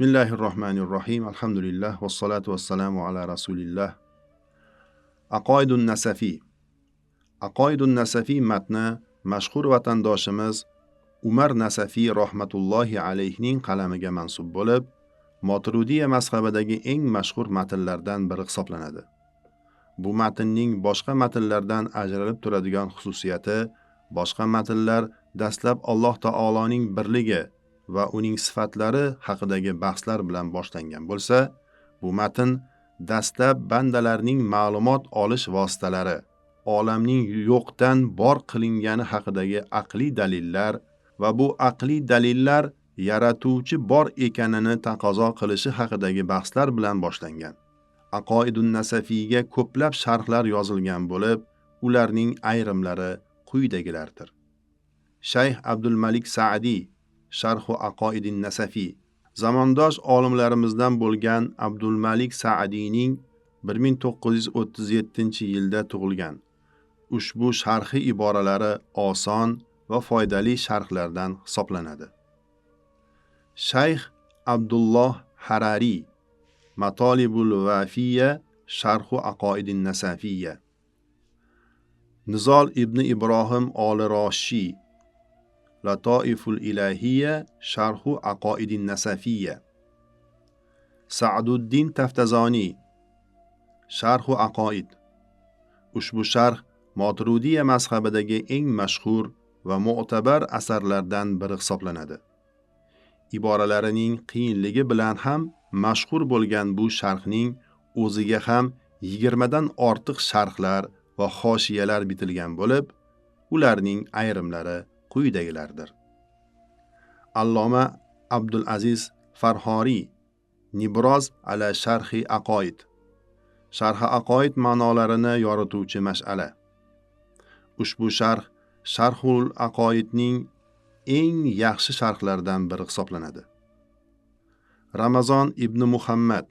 Bismillahirrohmanirrohim. Alhamdulillah. Vassalatu vassalamu ala rasulillah. Aqoidun Nasafi. Aqoidun Nasafi matni mashhur vatandoshimiz Umar Nasafi rahmatullohi alayhining qalamiga mansub bo'lib, Maturidiya mazhabidagi eng mashhur matnlardan biri hisoblanadi. Bu matnning boshqa matnlardan ajralib turadigan xususiyati, boshqa matnlar dastlab Alloh taoloning birligi va uning sifatlari haqidagi bahslar bilan boshlangan bo'lsa, bu matn dastlab bandalarning ma'lumot olish vositalari, olamning yo'qdan bor qilingani haqidagi aqliy dalillar va bu aqliy dalillar yaratuvchi bor ekanini taqozo qilishi haqidagi bahslar bilan boshlangan. Aqoidun Nasafiyga ko'plab sharhlar yozilgan bo'lib, ularning ayrimlari quyidagilardir. Shayx Abdul Malik Sa'di Sharhu Aqoidin Nasafi zamondosh olimlarimizdan bo'lgan Abdul Malik Sa'dining 1937-yilda tug'ilgan. Ushbu sharhi iboralari oson va foydali sharhlardan hisoblanadi. Shayx Abdulloh Harari Matolibul Vafiya Sharhu Aqoidin Nasafiyya. Nizol ibn Ibrohim Oli-Roshi Latoiful Ilahiyya Sharhu Aqoidin Nasafiyya. Sa'duddin Taftazoni Sharhu Aqoid. Ushbu sharh Maturidiya mazhabidagi eng mashhur va mu'tabar asarlardan biri hisoblanadi. Iboralarining qiyinligi bilan ham mashhur bo'lgan bu sharhning o'ziga ham 20 dan ortiq sharhlar va hoshiyalar bitilgan bo'lib, ularning ayrimlari quyidagilardir. Alloma Abdul Aziz Farhori Nibroz ala Sharhi Aqoid. Sharhi Aqoid ma'nolarini yorituvchi mash'ala. Ushbu sharh Sharhul Aqoidning eng yaxshi sharhlaridan biri hisoblanadi. Ramazon ibn Muhammad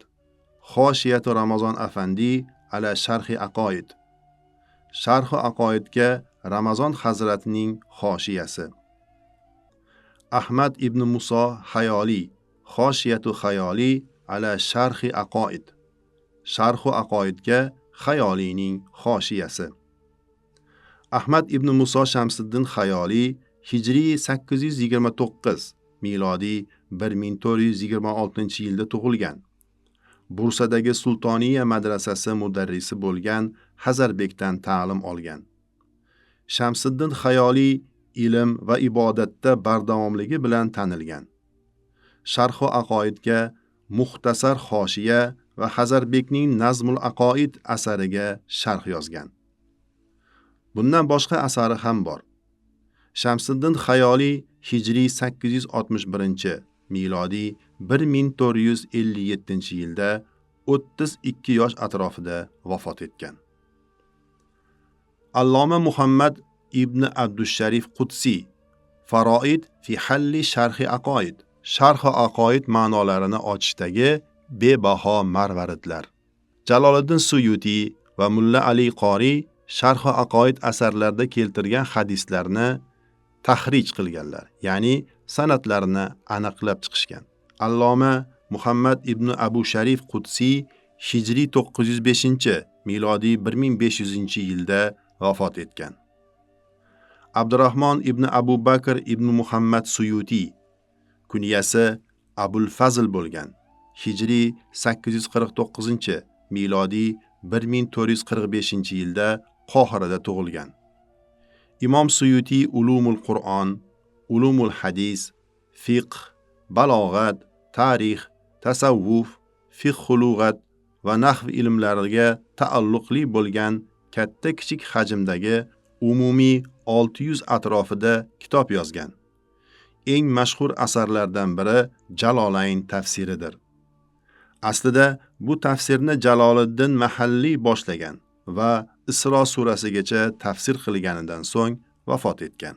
Xoshiyatu Ramazon Afandi ala Sharhi Aqoid. Sharhi Aqoidga Ramazon Hazratining xoshiyasi. Ahmad ibn Muso Hayoli Xoshiyatu Hayoli ala Sharhi Aqoid. Sharhu Aqoidga Hayolining xoshiyasi. Ahmad ibn Muso Shamsiddin Hayoli Hijriy 829, milodiy 1426-yilda tug'ilgan. Bursadagi Sultoniya madrasasi mudarrisi bo'lgan Hazarbekdan ta'lim olgan. Shamsiddin Hayoli ilm va ibodatda bardavomligi bilan tanilgan. Sharhu Aqoidga muxtasar xoshiya va Hazarbekning Nazmul Aqoid asariga sharh yozgan. Bundan boshqa asari ham bor. Shamsiddin Hayoli Hijriy 861, milodiy 1457-yilda 32 yosh atrofida vafot etgan. Alloma Muhammad ibn Abdusharif Qudsi Faroid fi halli Sharhi Aqoid. Sharhi Aqoid ma'nolarini ochishdagi bebaho marvaridlar. Jaloliddin Suyuti va Mulla Ali Qori Sharhi Aqoid asarlarida keltirgan hadislarni tahrij qilganlar, ya'ni sanatlarini aniqlab chiqishgan. Alloma Muhammad ibn Abu Sharif Qudsi Hijriy 905, milodiy 1500-yilda vafot etgan. Abdurrahmon ibn Abu Bakr ibn Muhammad Suyuti kunyasi Abul Fazl bo'lgan. Hijriy 849, milodiy 1445-yilda Qohirada tug'ilgan. Imom Suyuti Ulumul Qur'on, Ulumul Hadis, Fiqh, Balog'at, Tarix, Tasavvuf, Fiqh lug'at va nahv ilmlariga taalluqli bo'lgan katta kichik hajmdagi umumiy 600 atrofida kitob yozgan. Eng mashhur asarlardan biri Jalolayn tafsiridir. Aslida bu tafsirni Jaloliddin Mahalliy boshlagan va Isro surasigacha tafsir qilganidan so'ng vafot etgan.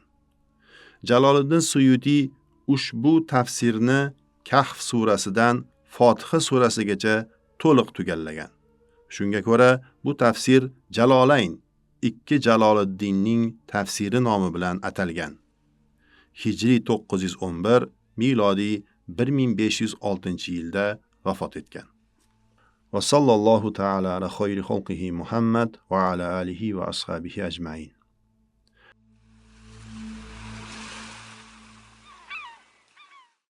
Jaloliddin Suyuti ushbu tafsirni Kahf surasidan Fotiha surasigacha to'liq tugallagan. Shunga ko'ra bu tafsir Jalolayn, ikki Jaloliddinning tafsiri nomi bilan atalgan. Hijriy 911, milodiy 1506-yilda vafot etgan. Va sallallohu ta'ala ala xayri xalqihi Muhammad va ala alihi va ashabihi ajmain.